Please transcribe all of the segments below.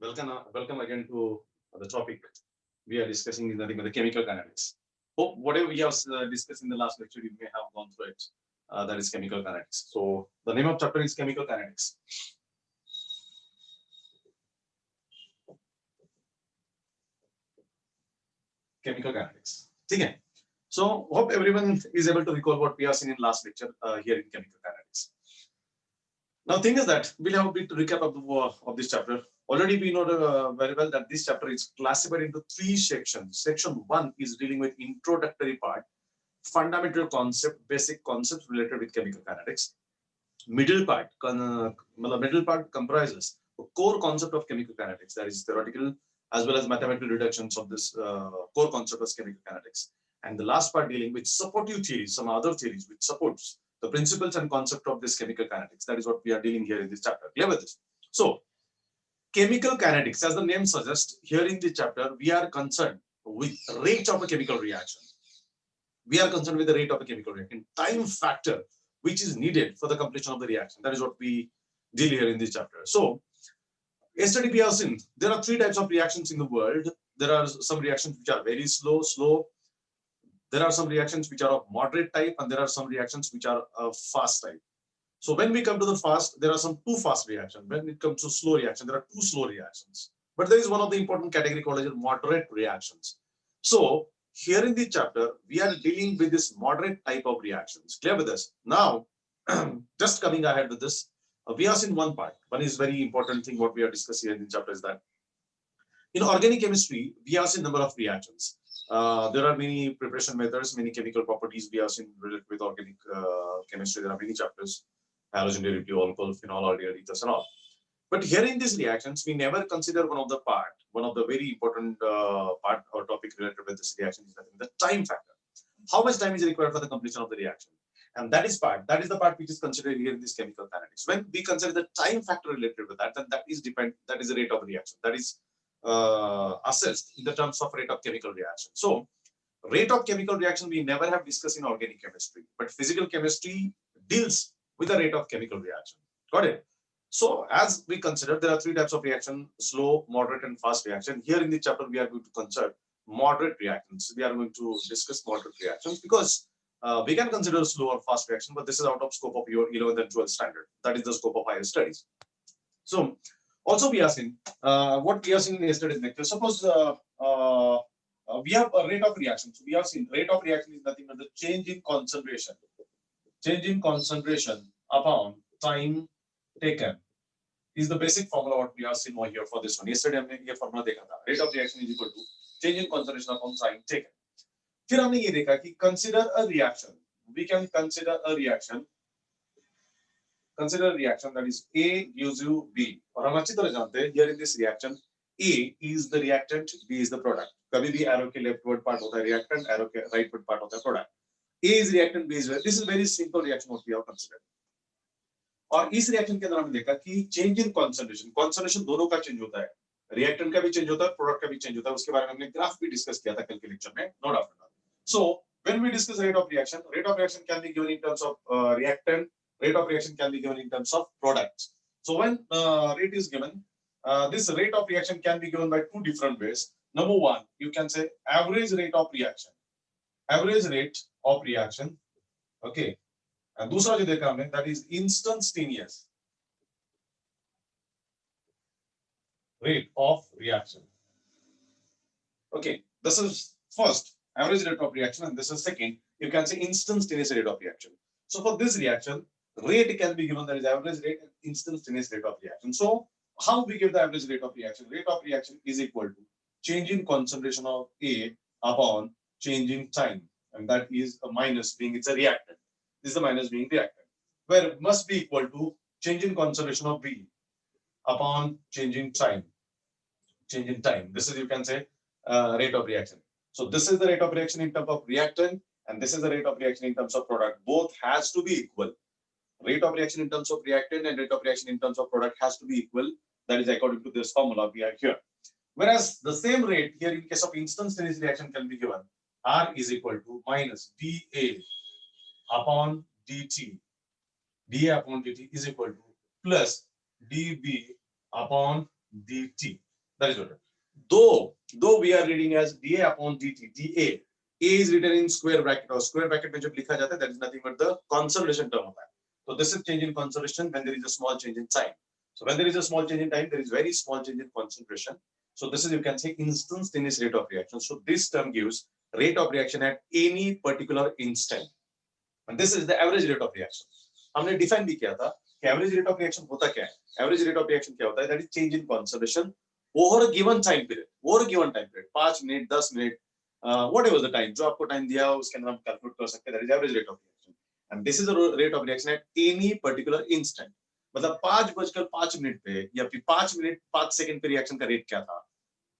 Welcome again to the topic we are discussing is nothing but the chemical kinetics. Hope whatever we have discussed in the last lecture, you may have gone through it. That is chemical kinetics. So the name of chapter is chemical kinetics. Chemical kinetics. Okay. So hope everyone is able to recall what we have seen in last lecture here in chemical kinetics. Now, thing is that we'll have a bit recap of this chapter. Already we know very well that this chapter is classified into three sections. Section 1 is dealing with introductory part, fundamental concept, basic concepts related with chemical kinetics. Middle part comprises the core concept of chemical kinetics, that is theoretical as well as mathematical reductions of this core concept of chemical kinetics. And the last part dealing with supportive theories, some other theories which supports the principles and concept of this chemical kinetics. That is what we are dealing here in this chapter. Clear with this? So, chemical kinetics, as the name suggests, here in this chapter, we are concerned with rate of a chemical reaction. We are concerned with the rate of a chemical reaction, time factor, which is needed for the completion of the reaction. That is what we deal here in this chapter. So, yesterday we have seen there are three types of reactions in the world. There are some reactions which are very slow. There are some reactions which are of moderate type, and there are some reactions which are of fast type. So when we come to the fast, there are some two fast reactions. When it comes to slow reaction, there are two slow reactions. But there is one of the important category called as moderate reactions. So here in this chapter, we are dealing with this moderate type of reactions. Clear with us? Now, just coming ahead with this, we have seen one part. One is very important thing what we are discussing here in the chapter is that in organic chemistry, we have seen number of reactions. There are many preparation methods, many chemical properties we have seen related with organic chemistry. There are many chapters, halogen derivative, alcohol, phenol, aldehyde, ethers, and all. But here in these reactions, we never consider one of the very important part or topic related with this reaction is the time factor. How much time is required for the completion of the reaction? And that is the part which is considered here in this chemical kinetics. When we consider the time factor related with that, then that is the rate of reaction. That is assessed in the terms of rate of chemical reaction. So rate of chemical reaction we never have discussed in organic chemistry, but physical chemistry deals with the rate of chemical reaction. Got it? So as we consider, there are three types of reaction: slow, moderate, and fast reaction. Here in the chapter, we are going to consider moderate reactions. We are going to discuss moderate reactions because we can consider slow or fast reaction, but this is out of scope of your 11th and 12th standard. That is the scope of higher studies. So also we are seeing what we are seeing in yesterday's lecture. Suppose we have a rate of reaction. So we have seen rate of reaction is nothing but the change in concentration. Change in concentration upon time taken is the basic formula what we have seen over here for this one. Yesterday हमने ये formula देखा था. Rate of reaction is equal to change in concentration upon time taken. फिर हमने ये देखा कि consider a reaction. We can consider a reaction. Consider a reaction that is A gives you B. और हम अच्छी तरह जानते हैं here in this reaction A is the reactant, B is the product. कभी भी arrow के leftward part होता है reactant, arrow के rightward part होता है product. A is reactant, B is reactant. This is very simple reaction what we have considered. और इस रिएक्शन के अंदर हमने देखा कि चेंज इन कॉन्सेंट्रेशन दोनों का चेंज होता है, रिएक्टेंट का भी चेंज होता है, प्रोडक्ट का भी चेंज होता है. उसके बारे में हमने ग्राफ भी डिस्कस किया था कल के लेक्चर में, no doubt. So when we discuss rate of reaction can be given in terms of reactant, rate of reaction can be given in terms of products. So when rate is given, this rate of reaction can be given by two different ways. Number one, you can say average rate of reaction. Average rate of reaction, okay. And दूसरा जो देखा हमने that is instantaneous rate of reaction. Okay, this is first average rate of reaction, and this is second, you can say instantaneous rate of reaction. So for this reaction, rate can be given, that is average rate and instantaneous rate of reaction. So how we give the average rate of reaction? Rate of reaction is equal to change in concentration of A upon change in time, and that is a minus being it's a reactant. This is the minus being reactant, where it must be equal to change in concentration of B upon change in time. Change in time. This is, you can say, rate of reaction. So this is the rate of reaction in terms of reactant, and this is the rate of reaction in terms of product. Both has to be equal. Rate of reaction in terms of reactant and rate of reaction in terms of product has to be equal. That is according to this formula we have here. Whereas the same rate here in case of instantaneous reaction can be given. R is equal to minus dA upon dt. dA upon dt is equal to plus dB upon dt. That is what. Though we are reading as dA upon dt, dA, A is written in square bracket और square bracket में जब लिखा जाता है that is nothing but the conservation term होता है. So this is change in conservation when there is a small change in time. So when there is a small change in time, there is very small change in concentration. So this is, you can say, instantaneous rate of reaction. So this term gives rate of reaction at any particular instant. And this is the average rate of reaction. हमने define भी किया था कि average rate of reaction होता क्या है? Average rate of reaction क्या होता है? That is change in conservation over a given time period. Over a given time period. 5 minute, 10 minute, whatever the time. जो आपको time दिया हो उसके अंदर हम calculate कर सकते हैं. That is average rate of reaction. And this is the rate of reaction at any particular instant. मतलब 5:05 पे या फिर 5 मिनट 5 सेकंड पे रिएक्शन का रेट क्या था,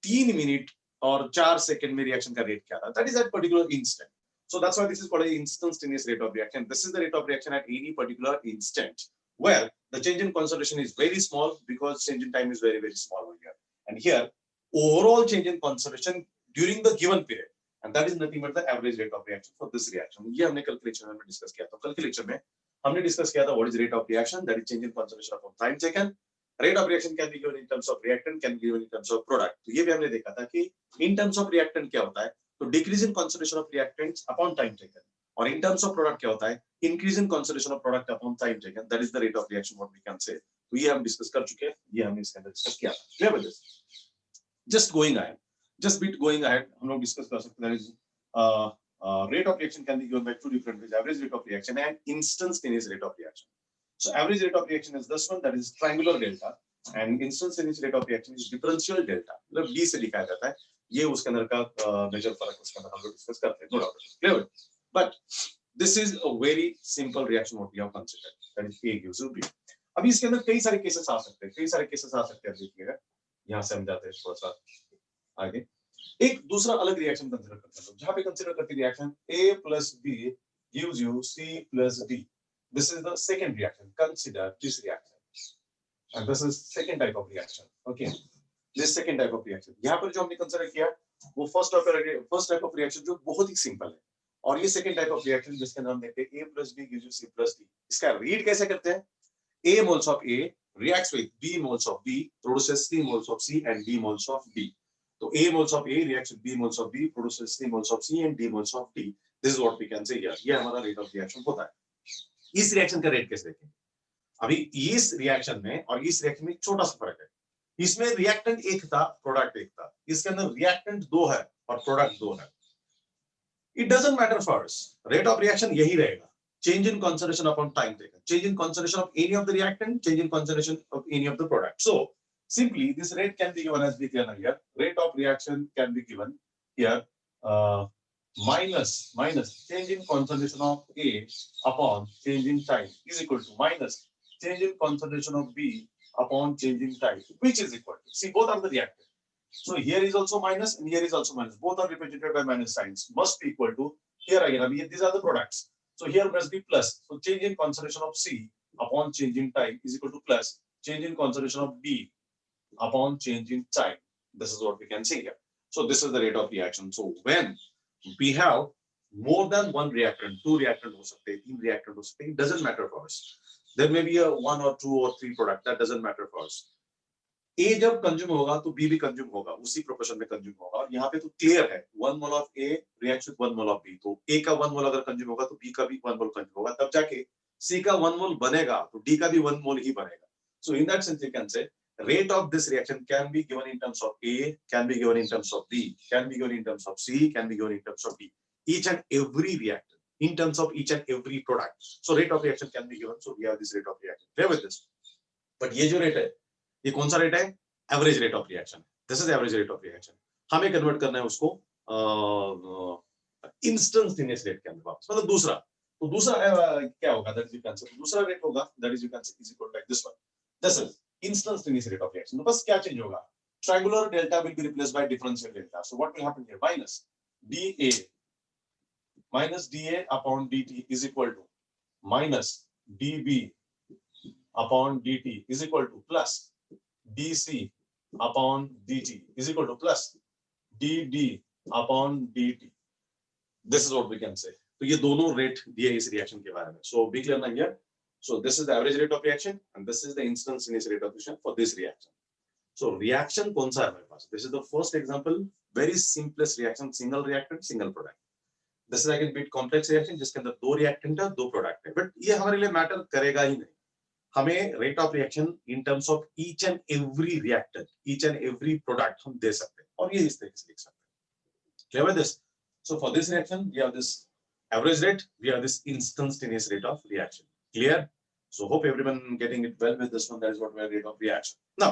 3 मिनट और 4 सेकंड में रिएक्शन का रेट क्या था. That is at particular instant. So that's why this is called an instantaneous rate of reaction. This is the rate of reaction at any particular instant, where the change in concentration is very small because change in time is very, very small over here. And here, overall change in concentration during the given period, and that is nothing but the average rate of reaction for this reaction. ये हमने कल के lecture में discuss किया था. कल के lecture में हमने डिस्कस किया था what is rate of reaction, that is change in concentration upon time taken. Rate of reaction can be given in terms of reactant, can be given in terms of product. तो ये भी हमने देखा था कि in terms of reactant क्या होता है, तो decrease in concentration of reactants upon time taken, और in terms of product क्या होता है, increase in concentration of product upon time taken. That is the rate of reaction what we can say. तो ये हम डिस्कस कर चुके हैं, ये हमने इसके अंदर डिस्कस किया. Clear with this? Just going ahead, just bit going ahead, हम लोग डिस्कस कर सकते हैं. Rate of reaction can be given by two different ways: average rate of reaction and instantaneous rate of reaction. So average rate of reaction is this one, that is triangular delta, and instantaneous rate of reaction is differential delta. मतलब D से दिखाया जाता है. ये उसके अंदर का major फर्क उसके अंदर हम लोग डिस्कस करते हैं, no doubt. Clear? But this is a very simple reaction what we have considered. That is A gives you B. अभी इसके अंदर कई सारे केसेस आ सकते हैं, कई सारे केसेस आ सकते हैं. देखिएगा यहाँ से हम जाते हैं थोड़ा सा आगे. एक दूसरा अलग रिएक्शन कंसीडर करते हैं, जहां पे कंसीडर करते हैं reaction A plus B gives you C plus D. This is the second reaction. Consider this reaction, and this is second type of reaction. Okay, this second type of reaction. यहाँ पर जो हमने consider किया वो first type of reaction जो बहुत ही simple है, और ये second type of reaction जिसके नाम देते हैं A plus B gives you C plus D. इसका रीड कैसे करते हैं? A moles of A reacts with B moles of B, produces C moles of C and D moles of D. So A moles of A reacts with B moles of B, produces C moles of C and D moles of D. This is what we can say here. ये हमारा rate of reaction होता है. इस reaction का rate कैसे देखें? अभी इस रिएक्शन में और इस रिएक्शन में एक छोटा सा फर्क है. इसमें रिएक्टेंट एक था, प्रोडक्ट एक था. इसके अंदर रिएक्टेंट 2 है और प्रोडक्ट 2 है. It doesn't matter for us. Rate of reaction यही रहेगा. Change in concentration upon time taken. Change in concentration of any of the reactant, change in concentration of any of the product. So simply this rate can be given as we can here. Rate of reaction can be given here minus change in concentration of A upon change in time is equal to minus change in concentration of B upon change in time, which is equal to, see, both are the reactant. So here is also minus and here is also minus. Both are represented by minus signs. Must be equal to, here again, these are the products. So here must be plus. So change in concentration of C upon change in time is equal to plus change in concentration of B upon change in time. This is what we can see here. So this is the rate of reaction. So when we have more than one reactant, 2 reactant हो सकते हैं, 3 reactant हो सकते हैं, it doesn't matter for us. There may be a 1 or 2 or 3 product, that doesn't matter for us. A जब consume होगा तो B भी कंज्यूम होगा, उसी प्रोपोर्शन में कंज्यूम होगा. और यहाँ पे तो क्लियर है 1 mole of A reacts with 1 mole of B. तो A का 1 मोल अगर कंज्यूम होगा तो B का भी 1 मोल कंज्यूम होगा, तब जाके C का 1 मोल बनेगा तो D का भी 1 मोल ही बनेगा. So in that sense you can say rate of this reaction can be given in terms of A, can be given in terms of B, can be given in terms of C, can be given in terms of D. Each and every reactant, in terms of each and every product. So rate of reaction can be given. So we have this rate of reaction. Clear with this? But ये जो rate है, ये कौन सा rate है? Average rate of reaction. This is average rate of reaction. हमें convert करना है उसको इंस्टेंटेनियस रेट के अंदर वापस, मतलब दूसरा. तो दूसरा क्या होगा? दैट इज यू कैन से दूसरा रेट होगा, that is you can say is equal like this one. This is instantaneous rate of reaction. तो बस क्या चेंज होगा? Triangular delta will be replaced by differential delta. So what will happen here? Minus dA upon dt is equal to minus dB upon dt is equal to plus dc upon dt is equal to plus dd upon dt. This is what we can say. तो ये दोनों rate दिए इस reaction के बारे में. So be clear now here. So this is the average rate of reaction and this is the instantaneous rate of reaction for this reaction. So reaction कौन सा है हमारे पास? This is the first example, very simplest reaction, single reactant single product. This is again bit complex reaction जिसके अंदर दो reactant है, दो प्रोडक्ट है, बट ये हमारे लिए मैटर करेगा ही नहीं। हमें rate of reaction in terms of each and every reactant, each and every product हम दे सकते हैं, और ये इस तरीके से लिख सकते हैं। Clear with this? So for this reaction we have this average rate, we have this instantaneous rate of reaction. Clear? So hope everyone getting it well with this one. That is what we are rate of reaction. Now,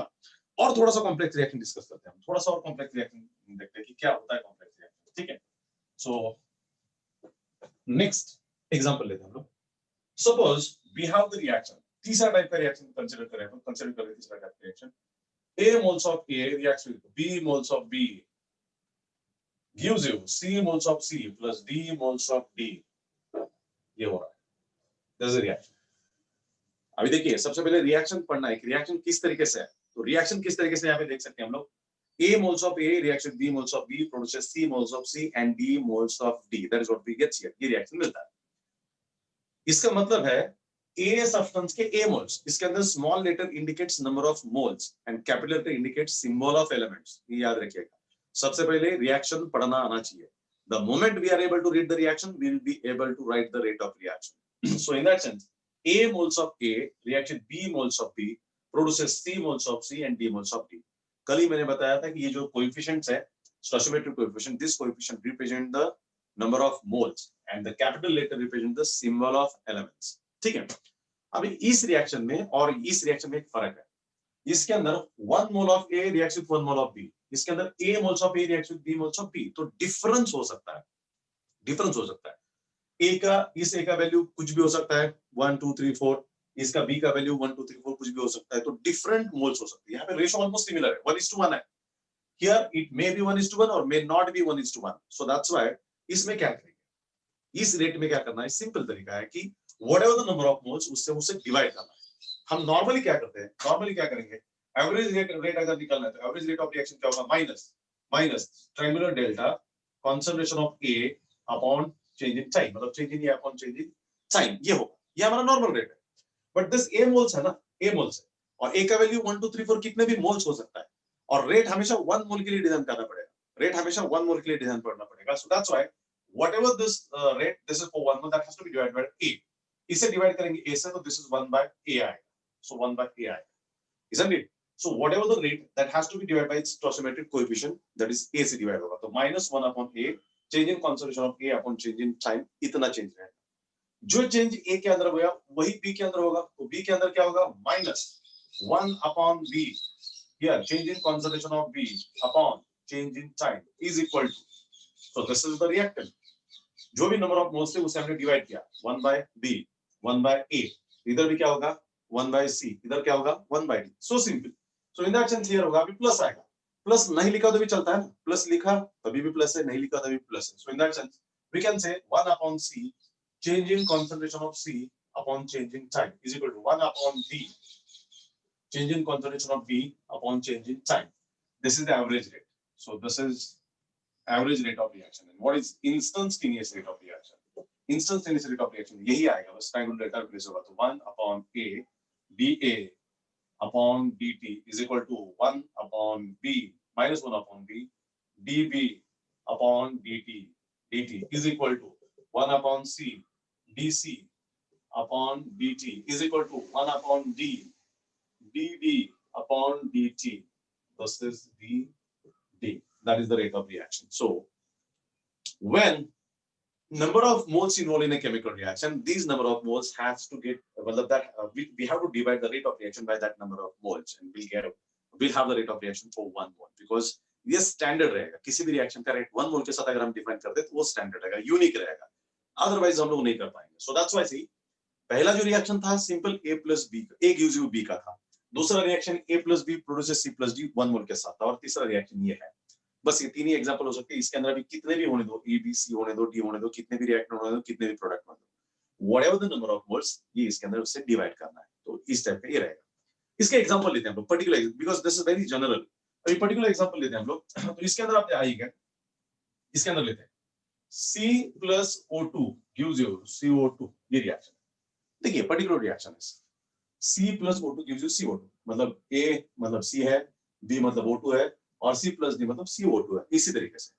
और थोड़ा सा complex reaction discuss करते हैं, थोड़ा सा और complex reaction देखते हैं कि क्या होता है कॉम्प्लेक्स रिएक्शन। ठीक है, सो नेक्स्ट एग्जांपल लेते हैं हम लोग। Suppose we have the reaction, तीसरा टाइप का रिएक्शन कंसीडर करें, हम कंसीडर करें तीसरा टाइप का reaction, A moles of A reacts with B moles of B gives you C moles of C plus D moles of D। ये हो रहा है, दिस इज रिएक्शन। अभी देखिए सबसे पहले रिएक्शन पढ़ना है कि रिएक्शन किस तरीके से है। तो रिएक्शन किस तरीके से यहाँ पे देख सकते हैं हम लोग, A moles of A reacts with B moles of B produces C moles of C and D moles of D, that is what we get here। ये रिएक्शन मिलता है। इसका मतलब है A सब्सटेंस के A मोल्स, इसके अंदर small letter indicates number of moles and capital letter indicates symbol of elements. ये याद रखिएगा, सबसे पहले रिएक्शन पढ़ना आना चाहिए। The moment we are able to read the reaction, we will be able to write the rate of reaction। So in that sense, A moles of A reaction B moles of B produces C moles of C and D moles of D। कल ही मैंने बताया था कि ये जो coefficients है, stoichiometric coefficient, this coefficient represent the number of moles and the capital letter represent the symbol of elements. ठीक है, अभी इस रिएक्शन में और इस रिएक्शन में एक फर्क है। इसके अंदर 1 mole of A reacts with 1 mole of B, इसके अंदर A moles of A reacts with B moles of B। तो डिफरेंस हो सकता है, डिफरेंस हो सकता है। A का, इस A का वैल्यू कुछ भी हो सकता है 1 2 3 4, इसका B का वैल्यू 1 2 3 4 कुछ भी हो सकता है। तो डिफरेंट मोल्स हो सकती है। यहाँ पे रेशियो ऑलमोस्ट सिमिलर है, 1:1 है। Here it may be 1:1 or may not be 1:1। So that's why इसमें क्या करेंगे, इस रेट में क्या करना है, सिंपल तरीका है कि whatever the number of moles उससे डिवाइड करना है। हम नॉर्मली क्या करते हैं, नॉर्मली क्या करेंगे, एवरेज रेट अगर निकालना है तो एवरेज रेट ऑफ रिएक्शन क्या होगा, minus triangular delta concentration of A upon change in time, मतलब change in upon change in time, ये होगा, ये हमारा नॉर्मल रेट है। बट दिस A मोल्स है ना, A मोल्स है, और A का वैल्यू 1 2 3 4 कितने भी मोल्स हो सकता है, और रेट हमेशा 1 मोल के लिए डिजाइन करना पड़ेगा, रेट हमेशा 1 मोल के लिए डिजाइन करना पड़ेगा। So that's why whatever this rate, this is for 1 mole, that has to be divided by A। इसे डिवाइड करेंगे A से, तो this is 1 by A आएगा। So 1 by A आएगा, isn't it? So whatever the rate, that has to be divided by its stoichiometric coefficient, that is A से divide होगा। तो -1 upon A, change in concentration of A upon change in time, इतना change रहेगा। जो change A के अंदर होगा वही B के अंदर होगा। तो B के अंदर क्या होगा, -1 upon B, here change in concentration of B upon change in time is equal to, so this is the reactant। जो भी नंबर ऑफ मोल्स थे उसे हमने डिवाइड किया, 1 by B, 1 by A, इधर भी क्या होगा 1 by C, इधर क्या होगा 1 by D। So simple. So in that sense here होगा, अभी प्लस आएगा, प्लस नहीं लिखा तो भी चलता है, प्लस लिखा तभी भी प्लस है, नहीं लिखा तभी प्लस है। So in that sense we can say 1 upon C change in concentration of C upon change in time is equal to 1 upon B change in concentration of B upon change in time। This is the average rate। So this is average rate of reaction। and what is instantaneous rate of reaction? Instantaneous rate of reaction यही आएगा, बस triangular delta replace होगा। तो 1 upon A dA upon dt is equal to 1 upon B minus 1 upon B dB upon dt is equal to 1 upon C dC upon dt is equal to 1 upon D dB upon dt। This is dd, that is the rate of reaction। So when number of moles involved in a chemical reaction, these number of moles has to get, well, that we have to divide the rate of reaction by that number of moles, and we'll have the rate of reaction for 1 mole, because ये standard रहेगा। किसी भी reaction का rate 1 मोल के साथ अगर हम define कर दे तो वो स्टैंडर्ड रहेगा, यूनिक रहेगा, अदरवाइज हम लोग नहीं कर पाएंगे। सो दैट्स व्हाई सी पहला जो रिएक्शन था simple A plus B, A gives you B का था। दूसरा reaction A plus B produces C plus D 1 मोल के साथ था, और तीसरा रिएक्शन ये है। बस ये तीन ही एग्जांपल हो सकते हैं। इसके अंदर भी कितने भी होने दो, ए बी सी होने दो, डी होने दो, कितने भी रिएक्टेंट होने दो, कितने भी प्रोडक्ट होने दो, whatever the number of moles, ये इसके अंदर उससे डिवाइड करना है। तो इस टाइप का ये रहेगा। इसका एग्जांपल लेते हैं हम लोग, particular, because this is very general. अभी पर्टिकुलर एग्जांपल लेते हैं हम लोग। तो इसके अंदर आप आइएगा, इसके अंदर लेते हैं C plus O2 gives you CO2, ये रिएक्शन। देखिए पर्टिकुलर रिएक्शन है, C plus O2 gives you CO2, मतलब A मतलब C है, B मतलब O2 है और C प्लस D मतलब CO2 है। इसी तरीके से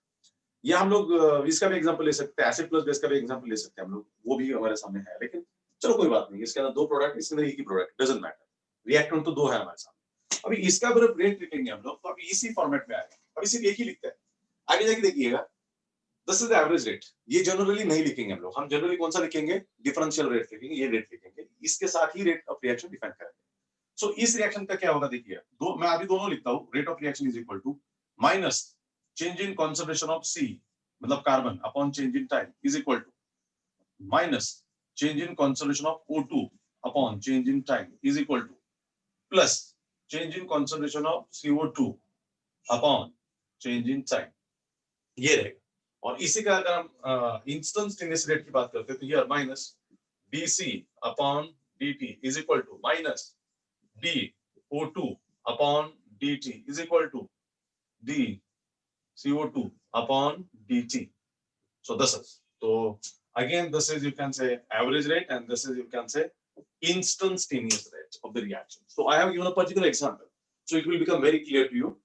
या हम लोग इसका भी एग्जांपल ले सकते हैं, एसिड प्लस बेस का भी एग्जांपल ले सकते हैं हम लोग, वो भी हमारे सामने है। लेकिन चलो कोई बात नहीं, इसके अंदर दो प्रोडक्ट, इसके अंदर एक ही प्रोडक्ट, डजंट मैटर, रिएक्टेंट तो दो है हमारे सामने। अभी इसका अगर रेट लिखेंगे हम लोग तो अभी इसी फॉर्मेट में आएगा, अभी सिर्फ एक ही लिखते हैं। आगे जाके देखिएगा, this is the average rate. ये जनरली नहीं लिखेंगे हम लोग, हम जनरली कौन सा लिखेंगे, डिफरेंशियल रेट लिखेंगे, ये रेट लिखेंगे, इसके साथ ही रेट ऑफ रिएक्शन डिफाइन करेंगे। सो इस रिएक्शन का क्या होगा देखिए, दो मैं अभी दोनों लिखता हूं, rate of reaction is equal to minus change in concentration of C मतलब carbon upon change in time is equal to minus change in concentration of O2 upon change in time is equal to plus change in concentration of CO2 upon change in time, ये रहेगा। और इसी का अगर हम instantaneous rate की बात करते हैं तो ये minus dC upon dt is equal to minus dO2 upon dt is equal to dCO2 upon dt. So this is, so again this is, you can say average rate, and this is, you can say instantaneous rate of the reaction. So I have given a particular example, so it will become very clear to you.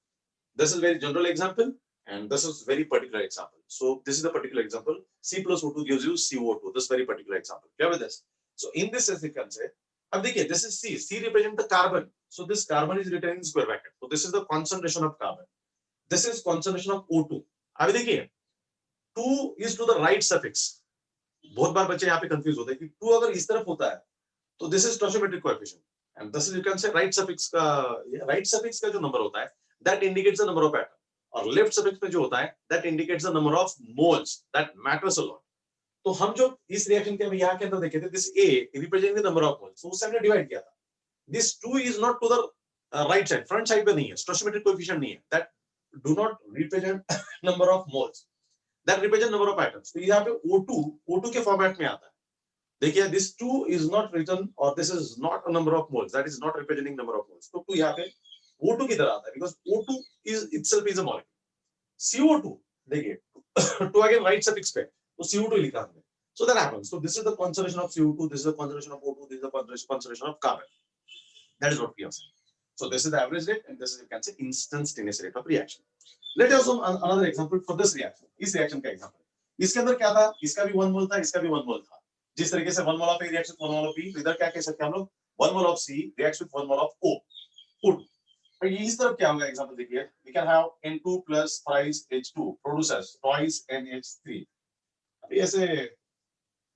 This is very general example and this is very particular example. So this is the particular example, C plus O2 gives you CO2, this very particular example. Clear with this? So in this, as you can say, अब देखिए, this is C. C represent the carbon. So this carbon is written in square bracket. So this is the concentration of carbon. This is concentration of O2. अभी देखिए, 2 is to the right suffix. बहुत बार बच्चे यहाँ पे confuse होते हैं कि 2 अगर इस तरफ होता है तो this is stoichiometric coefficient. And this is, you can say, right suffix का जो नंबर होता है, that indicates the number of atoms. और left suffix में जो होता है, that indicates the number of moles. That matters a lot. तो हम जो इस रिएक्शन के यहाँ के अंदर देखे थे, this A represent the number of moles, तो उससे हमने डिवाइड किया था। This 2 is not to the right side, front side पे नहीं है, स्टोइचियोमेट्रिक कोएफिशिएंट नहीं है, that do not represent number of moles, that represent number of atoms. तो यहाँ पे O2 के फॉर्मेट में आता है। देखिए, दिस 2 इज नॉट रिटन और this is not a number of moles, that is not representing number of moles. तो 2 यहाँ पे O2 की तरह आता है, because O2 is itself is a molecule. CO2 देखिए, टू अगेन राइट सफिक्स पे, तो CO2 लिखा हमने। So that happens. So this is the concentration of CO2, this is the concentration of O2, this is the concentration of carbon. That is what we are saying. So this is the average rate, and this is, you can say, instantaneous rate of reaction. Let us have another example for this reaction. इस reaction का example. इसके अंदर क्या था? इसका भी 1 मोल था, इसका भी 1 मोल था. जिस तरीके से 1 मोल of A reacts with 1 mole of B, तो इधर क्या कह सकते हैं हम लोग? 1 मोल of C reacts with 1 mole of O. O2. और ये इस तरफ क्या होगा? Example देखिए. We can have N2 plus thrice H2 produces twice NH3. अभी ऐसे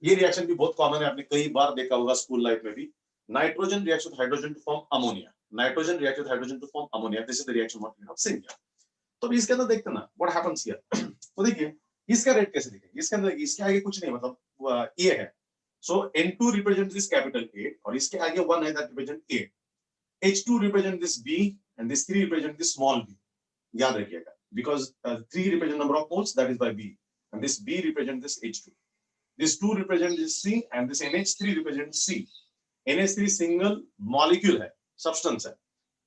ये रिएक्शन भी बहुत कॉमन है, आपने कई बार देखा होगा स्कूल लाइफ में भी। Nitrogen reacts with hydrogen to form ammonia, nitrogen reacts with hydrogen to form ammonia, this is the reaction what we have seen here. तो अभी इसके अंदर देखते हैं ना व्हाट हैपेंस हियर। तो देखिए इसका रेट कैसे लिखेंगे, इसके अंदर इसके आगे कुछ नहीं, मतलब ए है, सो N2 represent this capital A और इसके आगे 1 है that represent A, H2 represent this B and this 3 represent this small b, याद रखिएगा, because 3 represent number of moles, that is by B, and this B represent this H2. This 2 represent this C and this NH3 represents C. NH3 single molecule है, substance है,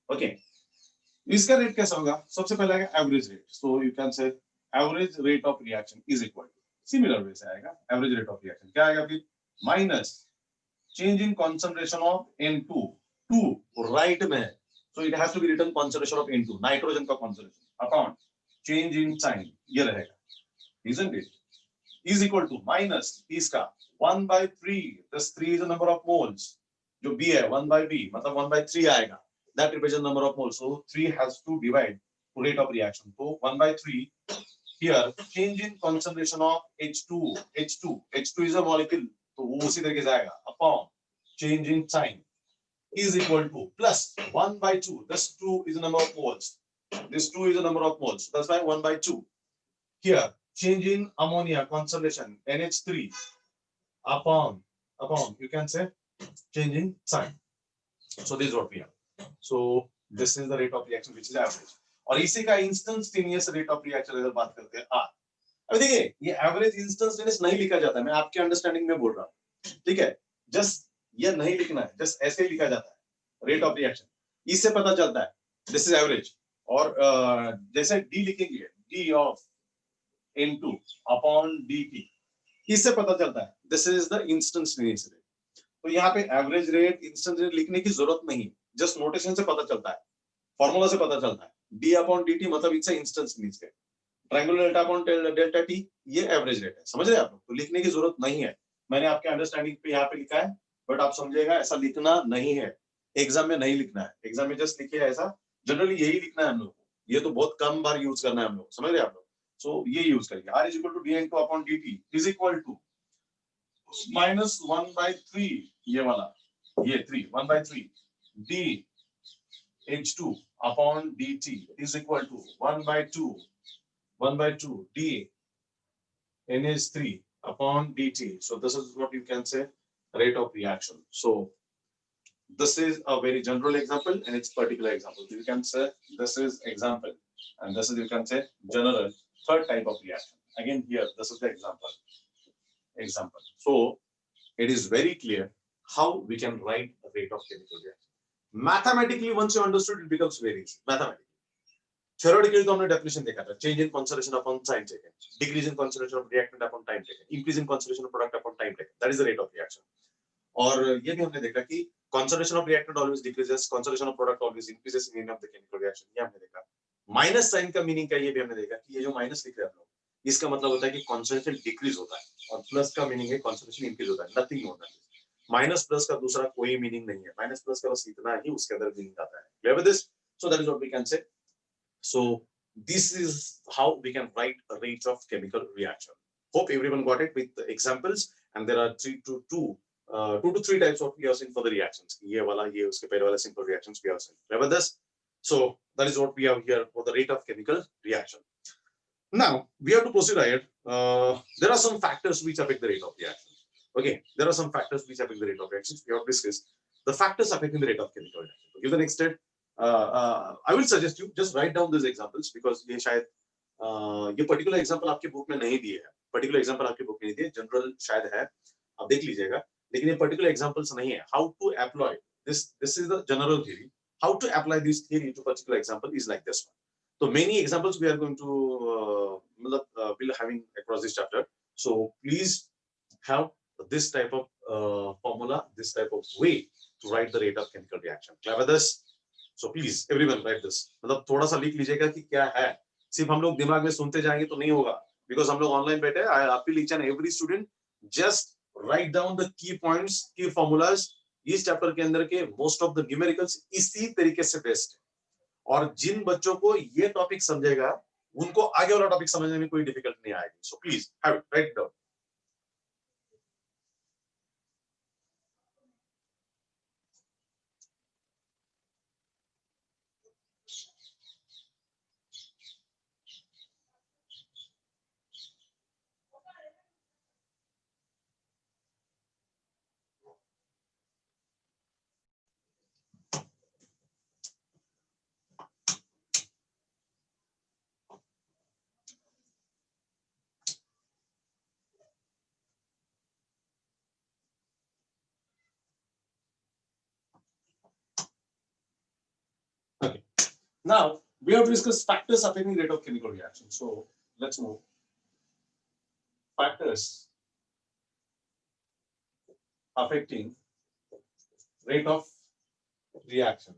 okay? इसका rate कैसा होगा? सबसे पहले आएगा average rate, so you can say average rate of reaction is equal to, similar way से आएगा average rate of reaction, क्या आएगा फिर? minus change in concentration of N2, 2 right में है, so it has to be written concentration of N2, nitrogen का concentration upon change in time, ये रहेगा, isn't it? Is equal to minus इसका 1 by 3, this 3 is the number of moles, जो B है 1 by B मतलब 1 by 3 आएगा, that represents number of moles, so 3 has to divide to rate of reaction, so 1 by 3 here, change in concentration of H2 is a molecule, तो वो उसी तरीके से आएगा upon change in time is equal to plus 1 by 2, this 2 is the number of moles, this 2 is the number of moles, that's why 1 by 2 here, change in ammonia concentration NH3 upon you can say change in sign. So this is what we have. So this is the rate of reaction which is average. और इसी का instantaneous rate of reaction अगर बात करते हैं R, अभी देखिए ये average instantaneous नहीं लिखा जाता है, मैं आपके अंडरस्टैंडिंग में बोल रहा हूँ, ठीक है? जस्ट ये नहीं लिखना है, जस्ट ऐसे ही लिखा जाता है रेट ऑफ रिएक्शन, इससे पता चलता है दिस इज एवरेज। और जैसे D लिखेंगे, D of N2 upon dt, इससे पता चलता है this is the instantaneous rate. तो यहाँ पे एवरेज रेट, इंस्टेंट रेट लिखने की जरूरत नहीं, जस्ट नोटेशन से पता चलता है, फॉर्मूला से पता चलता है, डी अपॉन डी टी मतलब इट्स इंस्टेंस मीन्स है, triangular delta upon delta T ये एवरेज रेट है, समझ रहे हैं आप लोग? तो लिखने की जरूरत नहीं है, मैंने आपके अंडरस्टैंडिंग पे यहाँ पे लिखा है, बट आप समझिएगा ऐसा लिखना नहीं है, एग्जाम में नहीं लिखना है, एग्जाम में जस्ट लिखिए ऐसा, जनरली यही लिखना है हम लोग को, ये तो बहुत कम बार यूज करना है हम लोग, समझ रहे हैं आप लोग? सो ये यूज करिए, r is equal to D into upon dt is equal to minus 1/3, ये वाला, ये 3 1/3 d h2 upon dt is equal to 1/2 d nh3 upon dt. So this is what you can say rate of reaction. So this is a very general example and it's particular example. So you can say this is example and this is you can say general third type of reaction. Again here this is the example. So it is very clear how we can write a rate of chemical reaction. Mathematically once you understood it becomes very easy. Mathematically. Theoretically तो हमने definition देखा था, change in concentration upon time taken, decrease in concentration of reactant upon time taken, increase in concentration of product upon time taken. That is the rate of reaction. और ये भी हमने देखा कि concentration of reactant always decreases, concentration of product always increases in any of the chemical reaction. ये हमने देखा. Minus sign का मीनिंग क्या, ये भी हमने देखा कि ये जो माइनस लिख रहे हैं हम लोग, इसका मतलब होता है कि concentration decrease होता है, और प्लस का मीनिंग है concentration increase होता है. Nothing more than this. Minus plus का दूसरा कोई मीनिंग नहीं है, माइनस प्लस का बस इतना ही उसके अंदर मीनिंग आता है. Clear with this? So that is what we can say. So this is how we can write a rate of chemical reaction. Hope everyone got it with the examples. And there are two to three types of we are seeing for the reactions. ये वाला, ये उसके पहले वाला simple reactions we are seeing. Remember this? So that is what we have here for the rate of chemical reaction. Now we have to proceed ahead. There are some factors which affect the rate of reaction. Okay, there are some factors which affect the rate of reactions. We have discussed the factors affecting the rate of chemical reaction. To give the next step. I will suggest you just write down these examples because ये शायद ये particular example आपके book में नहीं दिए हैं, particular example आपके book में नहीं दिए, general शायद है, आप देख लीजिएगा, लेकिन ये particular examples नहीं है. How to apply this is the general theory. How to apply this theory to particular example is like this one. So many examples we are going to will having across this chapter. So please have this type of formula, this type of way to write the rate of chemical reaction. Clever this? So please everyone write this. मतलब थोड़ा सा लिख लीजिएगा कि क्या है, सिर्फ हम लोग दिमाग में सुनते जाएंगे तो नहीं होगा, because हम लोग ऑनलाइन बैठे हैं. I appeal each and every student just write down the key points, key formulas. इस चैप्टर के अंदर के most of the numericals इसी तरीके से बेस्ड है, और जिन बच्चों को ये टॉपिक समझेगा उनको आगे वाला टॉपिक समझने में कोई डिफिकल्टी नहीं आएगी. So please have it, write it down. Okay. Now we have to discuss factors affecting rate of chemical reaction. So let's move. Factors affecting rate of reaction.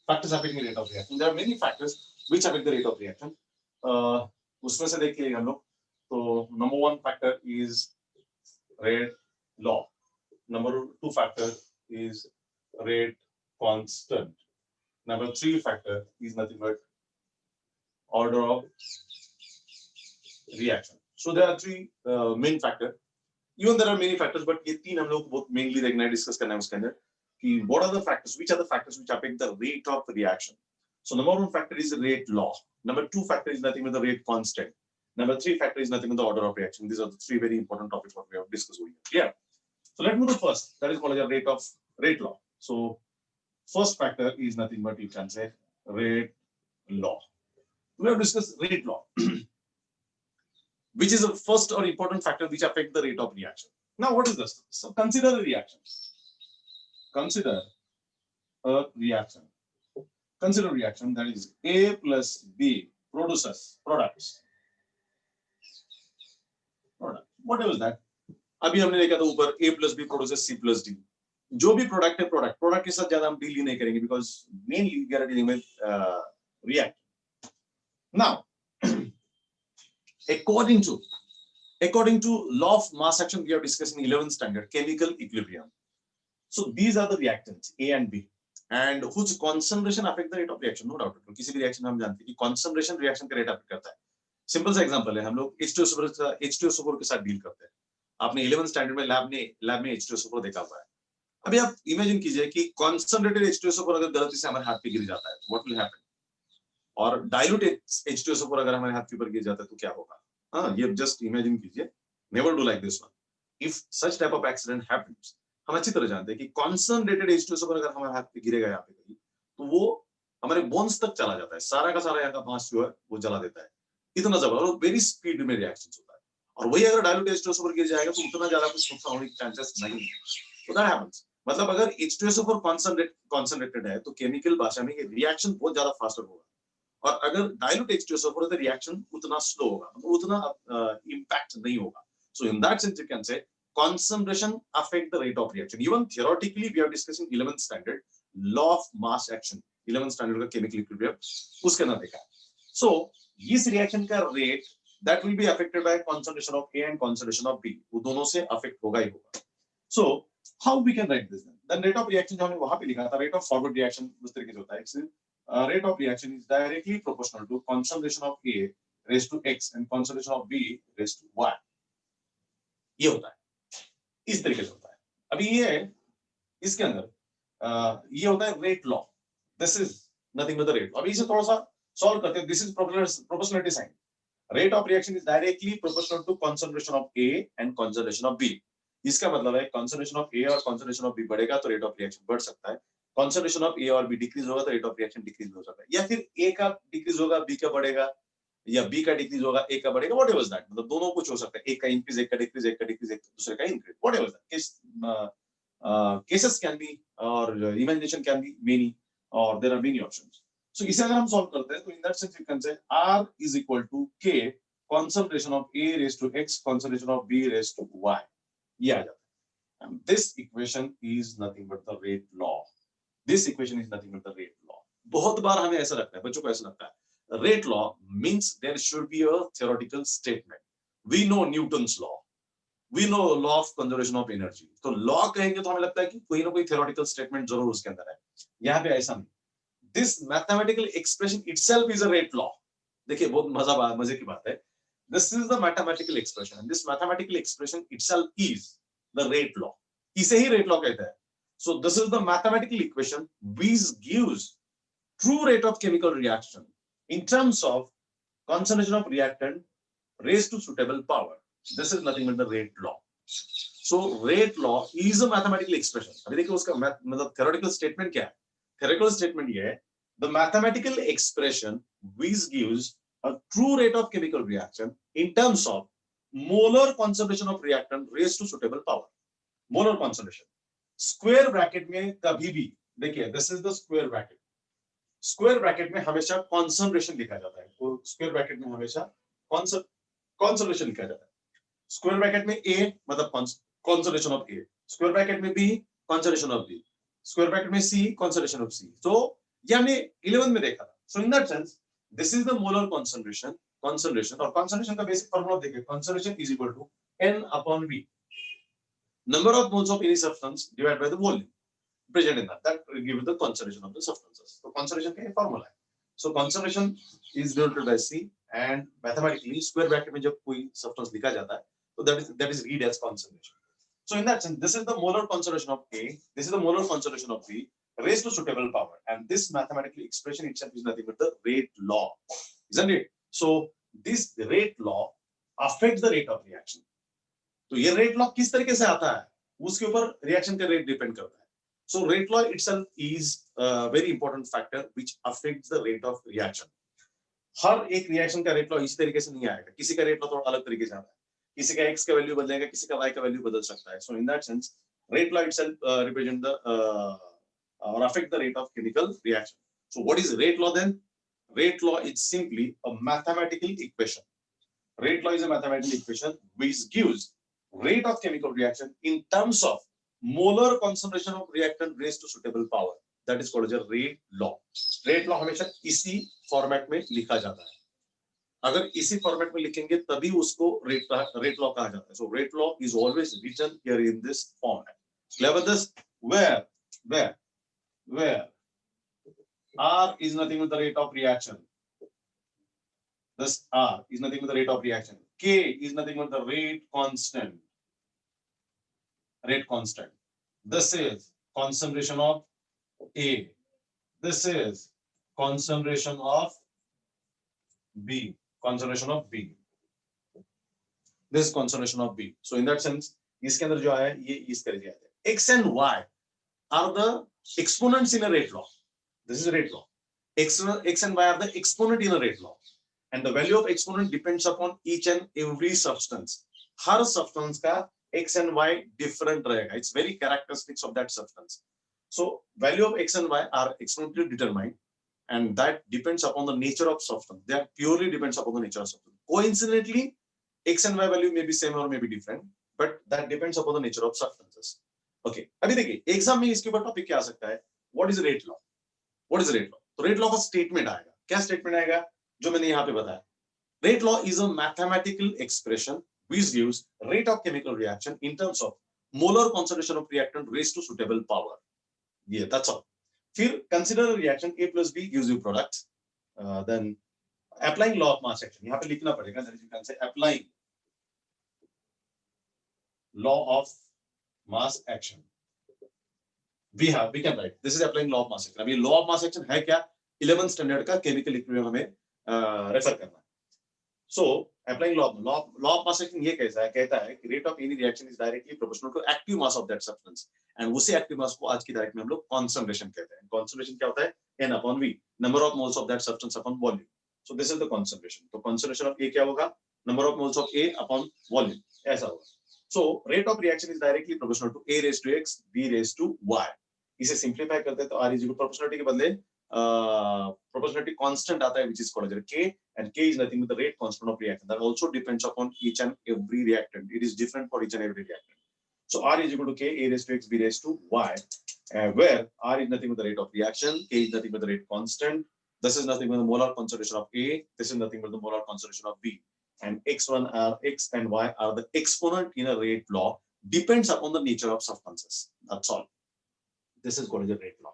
Factors affecting rate of reaction. There are many factors which affect the rate of reaction. उसमें से देखिए हम लोग, तो number one factor is rate law. Number two factor is rate constant. Number three factor is nothing but order of reaction. So there are three main factors. Even there are many factors, but ये तीन हम लोग बहुत mainly देखना है, discuss करना है उसके अंदर कि what are the factors, which are the factors which affect the rate of reaction. So number one factor is the rate law. Number two factor is nothing but the rate constant. Number three factor is nothing but the order of reaction. These are the three very important topics what we have discussed over here. Yeah. So let's move to first. That is called the rate law. So first factor is nothing but you can say rate law. We have discussed rate law, which is the first or important factor which affect the rate of reaction. Now what is this? So consider the reaction. Consider a reaction. Consider reaction that is A plus B produces products. Product. What is that? अभी हमने देखा था ऊपर A plus B produces C plus D. जो भी product है, product के साथ ज्यादा हम डील ही नहीं करेंगे, because mainly we are dealing with react. Now according to law of mass action, we have discussed in 11th standard, chemical equilibrium. So these are the reactants A and B, and whose concentration affect the rate of reaction. No doubt, किसी भी reaction में हम जानते हैं कि concentration reaction का rate affect करता है. सिंपल सा एग्जांपल है, हम लोग H2SO4 के साथ डील करते हैं. आपने 11th स्टैंडर्ड में लैब में H2SO4 देखा हुआ है. अभी आप इमेजिन कीजिए कि concentrated H2SO4 अगर गलती से हमारे हाथ पे गिर जाता है, what will happen? और diluted H2SO4 अगर हमारे हाथ के ऊपर गिर जाता है तो क्या होगा? हाँ, ये जस्ट इमेजिन कीजिए. Never do like this one. If such type of accident happens, हम अच्छी तरह जानते हैं कि concentrated H2SO4 अगर हमारे हाथ पे गिरेगा यहाँ पे कहीं, तो वो हमारे बोन्स तक चला जाता है. सारा का सारा यहाँ का मास जो है वो जला देता है. इतना जबरदस्त और वेरी स्पीड में रिएक्शन होता है. और वही अगर डायल्यूट H2SO4 गिर जाएगा तो उतना ज्यादा कुछ नुकसान होने के चांसेस नहीं है. तो दैट हैपेंस. मतलब अगर H2SO4 कॉन्संट्रेटेड है तो केमिकल भाषा में ये रिएक्शन बहुत ज्यादा फास्टर होगा. और अगर डायल्यूट H2SO4 है तो रिएक्शन उतना स्लो होगा, मतलब उतना इम्पैक्ट नहीं होगा. So in that sense you can say concentration affect the rate of reaction. Even theoretically we are discussing 11th standard law of mass action. 11th standard का chemical equilibrium उसके अंदर देखा है. So इस reaction का rate that will be affected by concentration of A and concentration of B. वो दोनों से affect होगा ही होगा. So how we can write this then? The rate of reaction जो हमने वहाँ पे लिखा था, rate of forward reaction उस तरीके से होता है. Rate of reaction is directly proportional to concentration of A raised to X and concentration of B raised to Y. ये होता है, इस तरीके से होता है. अभी ये इसके अंदर ये होता है rate law. This is nothing but the rate. अभी इसे थोड़ा सा सॉल्व करते हैं. This is proportionality sign. Rate of reaction is directly proportional to concentration of A and concentration of B. इसका मतलब है कंसंट्रेशन ऑफ ए और कंसंट्रेशन ऑफ बी बढ़ेगा तो रेट ऑफ रिएक्शन बढ़ सकता है. कंसंट्रेशन ऑफ ए और बी डिक्रीज होगा तो रेट ऑफ रिएक्शन डिक्रीज हो सकता है. या फिर ए का डिक्रीज होगा बी का बढ़ेगा, या बी का डिक्रीज होगा ए का बढ़ेगा. व्हाटएवर दैट, मतलब दोनों कुछ हो सकता है. एक का इंक्रीज, एक का डिक्रीज, एक का डिक्रीज, एक दूसरे का increase. Whatever that cases can be or imagination can be many, or there are many options. So इसे अगर हम सॉल्व करते हैं तो in that sense you can say R is equal to K concentration of A raised to X concentration of B raised to Y. ये आ जाता है. And this equation is nothing but the rate law. This equation is nothing but the rate law. बहुत बार हमें ऐसा लगता है, बच्चों को ऐसा लगता है rate law means there should be a theoretical statement. We know Newton's law. We know law of conservation of energy. तो law कहेंगे तो हमें लगता है कि कोई ना कोई theoretical statement जरूर उसके अंदर है. यहाँ पे ऐसा नहीं. This mathematical expression itself is a rate law. देखिए बहुत मजे की बात है. This is the mathematical expression, and this mathematical expression itself is the rate law. इसे ही rate law कहते हैं. So this is the mathematical equation which gives true rate of chemical reaction in terms of concentration of reactant raised to suitable power. This is nothing but the rate law. So rate law is a mathematical expression. अभी देखिए उसका मतलब theoretical statement क्या है? Theoretical statement ये है the mathematical expression which gives a true rate of chemical reaction in terms of molar concentration of reactant raised to suitable power. Molar concentration. Square bracket में कभी भी देखिए this is the square bracket. Square bracket में हमेशा concentration लिखा जाता है. तो स्क्वायर ब्रैकेट में हमेशा कॉन्संट्रेशन लिखा जाता है. स्क्वायर ब्रैकेट में ए मतलब concentration of A, square bracket में B concentration of B, square bracket में सी कॉन्संट्रेशन ऑफ सी. तो ये हमने 11 में देखा था. So in that sense this is the molar concentration. और कॉन्संट्रेशन का बेसिक फार्मूला देखिए, concentration is equal to n upon v, number of moles of any substance divided by the volume present in that gives the concentration of the substances. So concentration का formula है. So concentration is denoted by C, and mathematically square bracket में जब कोई substance लिखा जाता है तो that is read as concentration. So in that sense this is the molar concentration of A, this is the molar concentration of B raised to suitable power, and this mathematical expression itself is nothing but the rate law, isn't it? So this rate law affects the rate of reaction. तो ये rate law किस तरीके से आता है उसके ऊपर reaction का rate depend करता है. So rate law itself is a very important factor which affects the rate of reaction. हर एक रिएक्शन का रेट लॉ इसी तरीके से नहीं आएगा. किसी का रेट लॉ थोड़ा अलग तरीके से आता है. किसी का x का वैल्यू बदलेगा, किसी का y का वैल्यू बदल सकता है. So in that sense rate law itself represent the or affect the rate of chemical reaction. So what is rate law then? Rate law is simply a mathematical equation. Rate law is a mathematical equation which gives rate of chemical reaction in terms of molar concentration of reactant raised to suitable power. That is called as a rate law. Rate law हमेशा इसी format में लिखा जाता है. अगर इसी format में लिखेंगे तभी उसको रेट लॉ कहा जाता है. So rate law is always written here in this format. Clear with this? Where R is nothing but the rate of reaction. This R is nothing but the rate of reaction. K is nothing but the rate constant. Rate constant. This is concentration of A. This is concentration of B. Concentration of B. This is concentration of B. So in that sense, इसके अंदर जो है ये इस तरह दिया है. X and Y are the exponents in a rate law. This is a rate law. X and Y are the exponent in a rate law. And the value of exponent depends upon each and every substance. Her substance का X and Y different रहेगा. It's very characteristics of that substance. So value of X and Y are exponentially determined, and that depends upon the nature of substance. That purely depends upon the nature of substance. Coincidentally, X and Y value may be same or may be different, but that depends upon the nature of substances. Okay. अभी देखिए exam में इसके ऊपर topic क्या आ सकता है? What is rate law? What is rate law? तो rate law का स्टेटमेंट आएगा. क्या स्टेटमेंट आएगा? जो मैंने यहाँ पे बताया. Rate law is a mathematical expression which gives rate of chemical reaction in terms of molar concentration of reactant raised to suitable power. Yeah, that's all. Here, consider a reaction A plus B gives you product. Then applying law of mass action. यहाँ पे लिखना पड़ेगा. That is, you can say applying law of mass action. We can write. This is applying law of mass action. अभी law of mass action है क्या? 11th standard का chemical equilibrium हमें refer करना है. So applying law of mass action ये कैसा है? कहता है कि rate of any reaction is directly proportional to active mass of that substance. And उसी active mass को आज की तारीख में हम लोग concentration कहते हैं. Concentration क्या होता है? N upon V, number of moles of that substance upon volume. So this is the concentration. तो concentration of A क्या होगा? Number of moles of A upon volume. ऐसा होगा. So rate of reaction is directly proportional to A raised to X, B raised to Y. इसे simplify करते हैं तो R is equal to proportionality के बदले proportionality constant आता है, which is called as K, and K is nothing but the rate constant of reaction. That also depends upon each and every reactant. It is different for each and every reactant. So R is equal to K, A raised to X, B raised to Y, where R is nothing but the rate of reaction, K is nothing but the rate constant, this is nothing but the molar concentration of A, this is nothing but the molar concentration of B, and X and Y are the exponent in a rate law, depends upon the nature of substances. That's all. This is called as a rate law.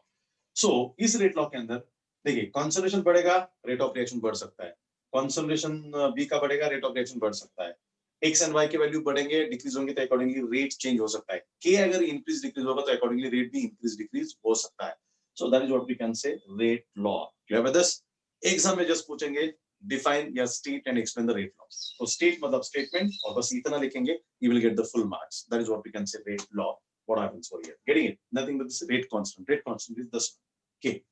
So इस rate law के अंदर देखिए concentration बढ़ेगा, rate of reaction बढ़ सकता है, concentration B का बढ़ेगा, rate of reaction बढ़ सकता है, X and Y के वैल्यू बढ़ेंगे, डिक्रीज होंगे तो अकॉर्डिंगली रेट चेंज हो सकता है. K अगर इंक्रीज डिक्रीज होगा तो अकॉर्डिंगली रेट भी इंक्रीज डिक्रीज हो सकता है. So that is what we can say rate law. Clear with this? Exam में जस्ट पूछेंगे डिफाइन या state and explain the rate law. तो स्टेट मतलब स्टेटमेंट और बस इतना लिखेंगे, you will get the full marks. That is what we can say rate law. What happens for here? Getting it? Nothing but this rate constant. Rate constant is this one. K.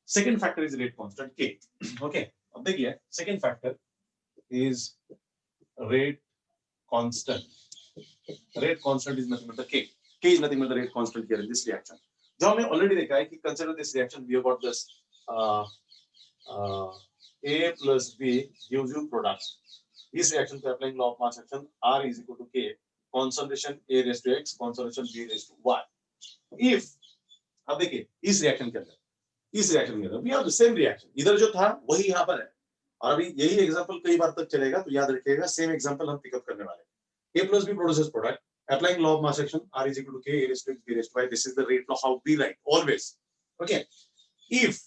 Second factor is rate constant K. Okay. अब देखिए second factor is rate constant. Rate constant is nothing but the K. K is nothing but the rate constant here in this reaction. जो हमने already देखा है कि consider this reaction, we have got this A plus B gives you product. This reaction to applying law of mass action, R is equal to K, concentration A raised to X, concentration B raised to Y. If अब देखिए इस reaction के अंदर we have the same reaction. इधर जो था वही यहाँ पर है. और अभी यही एग्जांपल कई बार तक चलेगा, तो याद रखिएगा सेम एग्जांपल हम पिकअप करने वाले हैं. A plus B produces product. Applying law of mass action, R is equal to K, A raised to X, B raised to Y. This is the rate law how we write always. Okay. If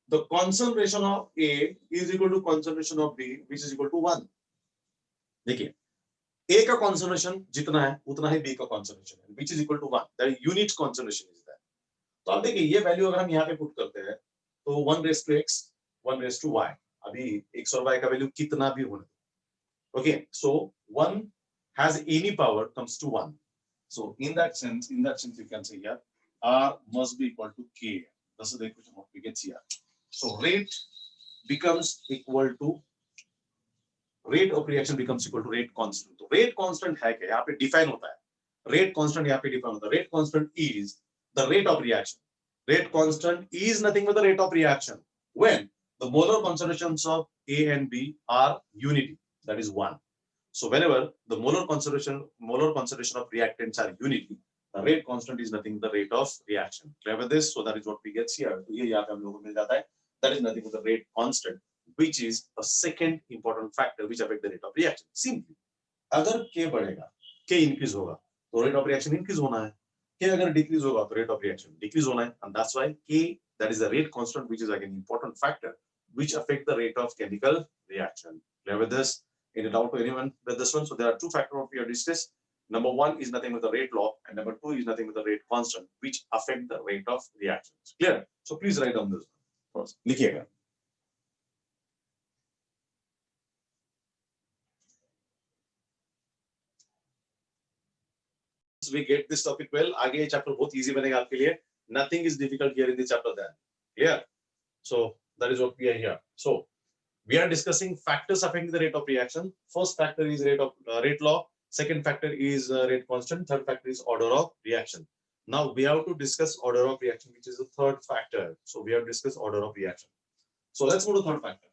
the concentration of A is equal to concentration of B, which is equal to 1. देखिए A का concentration जितना है उतना ही B का concentration है, which is equal to 1. That unit concentration is there. तो अब देखिए ये वैल्यू अगर हम यहाँ पे पुट करते हैं तो 1 raised to X, 1 raised to Y. अभी X और Y का वैल्यू कितना भी होने. Okay, so 1 has any power comes to 1. So in that sense you can say here R must be equal to K. This is the equation what we get here. So rate of reaction becomes equal to rate constant. तो rate constant है क्या? यहाँ पे define होता है. Rate constant यहाँ पे define होता है. Rate constant is the rate of reaction. Rate constant is nothing but the rate of reaction when the molar concentrations of A and B are unity. That is 1. So whenever the molar concentration of reactants are unity, the rate constant is nothing but the rate of reaction. Clear with this? So that is what we get here. तो ये यहाँ पे हम लोगों को मिल जाता है. That is nothing but the rate constant, which is a second important factor which affect the rate of reaction. Simply, अगर K बढ़ेगा, K increase होगा, तो rate of reaction increase होना है. K अगर decrease होगा, तो rate of reaction decrease होना है. And that's why K, that is the rate constant, which is like an important factor which affect the rate of chemical reaction. Clear with this? Any doubt to anyone with this one? So there are two factors of your discuss. Number one is nothing but the rate law, and number two is nothing but the rate constant, which affect the rate of reactions. Clear? So please write down this first. लिखिएगा. We get this topic well. आगे ये chapter बहुत easy बनेगा आपके लिए. Nothing is difficult here in this chapter then. Clear? So that is what we are here. So we are discussing factors affecting the rate of reaction. First factor is rate law. Second factor is rate constant. Third factor is order of reaction. Now we have to discuss order of reaction, which is the third factor. So we have discussed order of reaction. So let's go to third factor.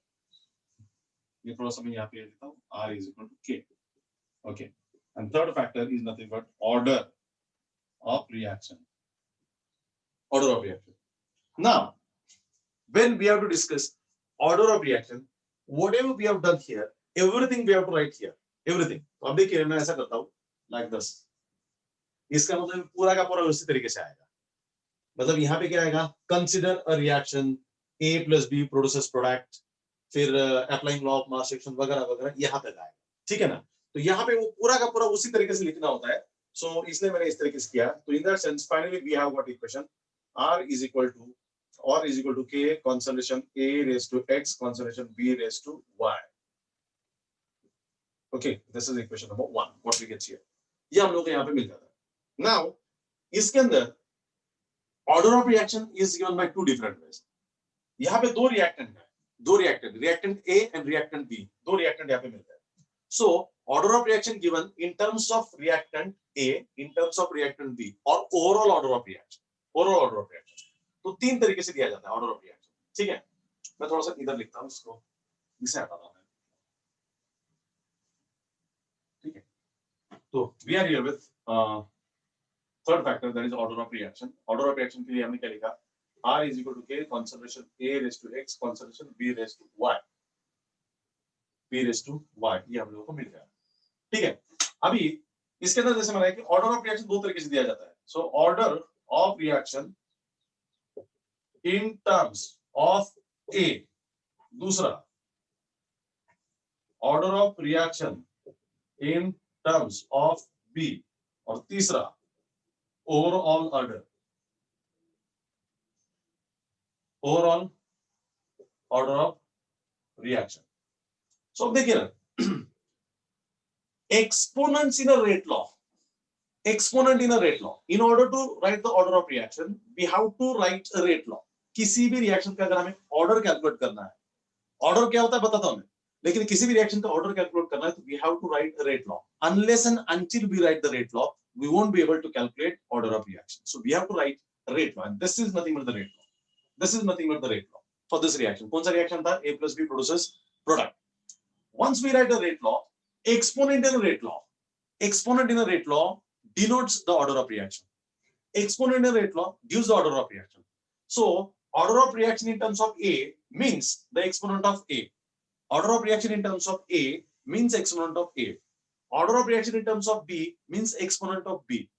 ये थोड़ा सा मैं यहाँ पे लिखता हूँ. R is equal to K. Okay. And third factor is nothing but order of reaction. Order of reaction. Now, when we have to discuss order of reaction, whatever we have done here, everything we have to write here. Everything. तो अब देखिए मैं ऐसा करता हूँ like this. इसका मतलब पूरा का पूरा उसी तरीके से आएगा. मतलब यहाँ पे क्या आएगा? Consider a reaction A plus B produces product. फिर applying law of mass action वगैरह वगैरह यहाँ तक आएगा. ठीक है ना? तो यहाँ पे वो पूरा का पूरा उसी तरीके से लिखना होता है. So इसलिए मैंने इस तरीके से किया. तो in that sense, finally we have got equation R is equal to K concentration A raised to X concentration B raised to Y. Okay, this is equation number 1. What we get here. ये हम लोग को यहाँ पे मिल जाता है. Now, इसके अंदर order of reaction is given by two different ways. यहाँ पे दो reactant है. Reactant A and reactant B. दो reactant यहाँ पे मिलते हैं. So, order of reaction given in terms of reactant A, in terms of reactant B, or overall order of reaction. तो तीन तरीके से दिया जाता है order of reaction. ठीक है? मैं थोड़ा सा इधर लिखता हूँ इसको. इसे हटाता हूँ. ठीक है? तो we are here with third factor, that is order of reaction. Order of reaction के लिए हमने क्या लिखा? R is equal to K concentration A raised to X concentration B raised to Y. ये हम लोगों को मिल गया. ठीक है? अभी इसके अंदर जैसे मैंने कि order of reaction दो तरीके से दिया जाता है. So order of reaction in terms of A. दूसरा order of reaction in terms of B. और तीसरा overall order of reaction. So देखिए ना, exponents in a rate law. In order to write the order of reaction, we have to write a rate law. किसी भी reaction का अगर हमें order calculate करना है, ऑर्डर क्या होता है बताता हूं मैं, लेकिन किसी भी रिएक्शन का ऑर्डर कैलकुलेट करना है तो we have to write rate law. Unless and until we write the rate law, we won't be able to calculate order of reaction. So we have to write rate law, and this is nothing but the rate law. For this reaction, कौन सा reaction था? A plus B produces product. Once we write the rate law, exponent in a rate law denotes the order of reaction. Exponent in a rate law gives the order of reaction. So order of reaction in terms of A means the exponent of A. Order of reaction in terms of A means exponent of A. Order of reaction in terms of B means exponent of B.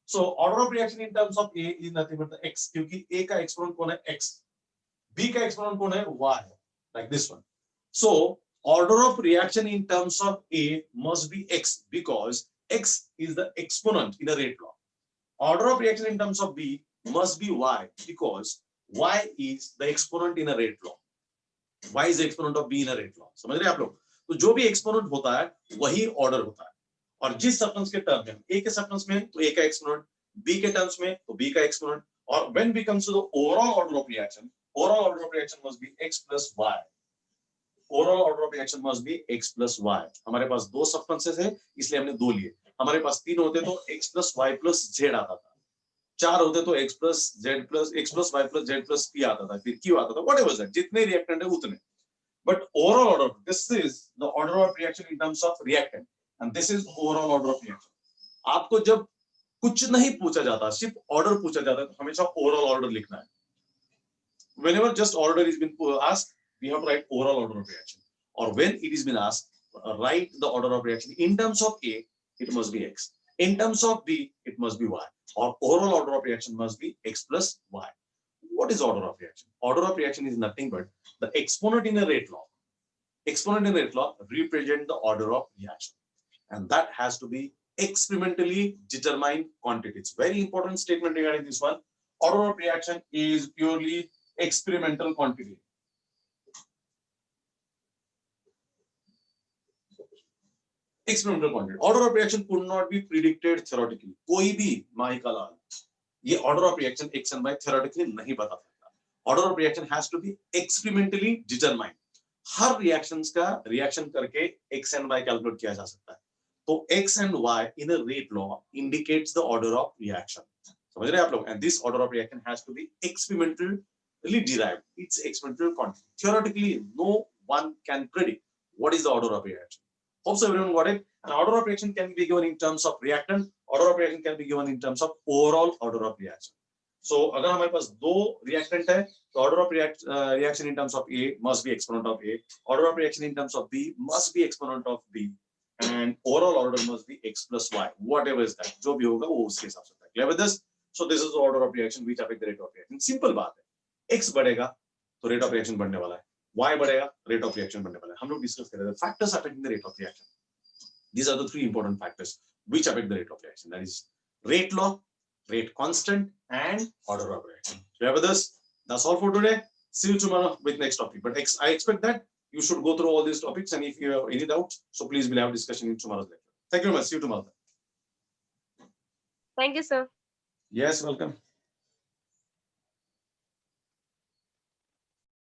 So order of reaction in terms of A is nothing but the X, क्योंकि A का exponent कौन है? X. B का exponent कौन है? Y. Like this one. So order of reaction in terms of A must be X because X is the exponent in a rate law. Order of reaction in terms of B must be Y because Y is the exponent in a rate law. Y is the exponent of B in a rate law. समझ रहे हैं आप लोग? तो जो भी exponent होता है वही ऑर्डर होता है. और जिस सब्सटेंस के टर्म में A के सब्सटेंस में तो A का एक्सपोनेंट, B के टर्म्स में तो B का एक्सपोनेंट. और when we comes to the overall order of reaction must be X plus Y. Overall order of reaction must be X plus Y. हमारे पास दो सब्सटेंसेस है इसलिए हमने दो लिए. हमारे पास तीन होते तो X plus Y plus Z आता था. चार होते तो X plus Y plus Z plus P आता था, फिर Q आता था. Whatever that, जितने रिएक्टेंट है उतने. But overall order, this is the order of reaction in terms of reactant. and this is overall order of reaction. आपको जब कुछ नहीं पूछा जाता, सिर्फ ऑर्डर पूछा जाता है, तो हमेशा ओवरऑल ऑर्डर लिखना है. Whenever just order is been asked, we have to write overall order of reaction. Or when it is been asked, write the order of reaction. In terms of A, it must be X. In terms of B, it must be Y. Or overall order of reaction must be X plus Y. What is order of reaction? Order of reaction is nothing but the exponent in a rate law. Exponent in rate law represent the order of reaction. And that has to be experimentally determined quantity. It's very important statement regarding this one. Order of reaction is purely experimental quantity. Experimental quantity. Order of reaction could not be predicted theoretically. कोई भी माहिकालाल ये order of reaction X and Y theoretically नहीं बता सकता. Order of reaction has to be experimentally determined. Her reactions का reaction करके X and Y calculate किया जा सकता है. तो X and Y in a rate law indicates the order of reaction. समझ रहे हैं आप लोग? And this order of reaction has to be experimentally derived. It's experimental quantity. Theoretically, no one can predict what is the order of reaction. Hope so everyone got it. An order of reaction can be given in terms of reactant. Order of reaction can be given in terms of overall order of reaction. So अगर हमारे पास दो reactant है, तो order of reaction in terms of A must be exponent of A. Order of reaction in terms of B must be exponent of B. And overall order must be X plus Y. Whatever is that, जो भी होगा वो उसके हिसाब से है. Clear with this? So this is the order of reaction which affect the rate of reaction. Simple बात है. X बढ़ेगा तो rate of reaction बढ़ने वाला है. Y बढ़ेगा rate of reaction बढ़ने वाला है. हम लोग discuss कर रहे थे factors affecting the rate of reaction. These are the three important factors which affect the rate of reaction. That is rate law, rate constant, and order of reaction. Clear with this? That's all for today. See you tomorrow with next topic. But I expect that you should go through all these topics, and if you have any doubts, so please we'll have a discussion in tomorrow's lecture. Thank you very much. See you tomorrow. Thank you, sir. Yes, welcome.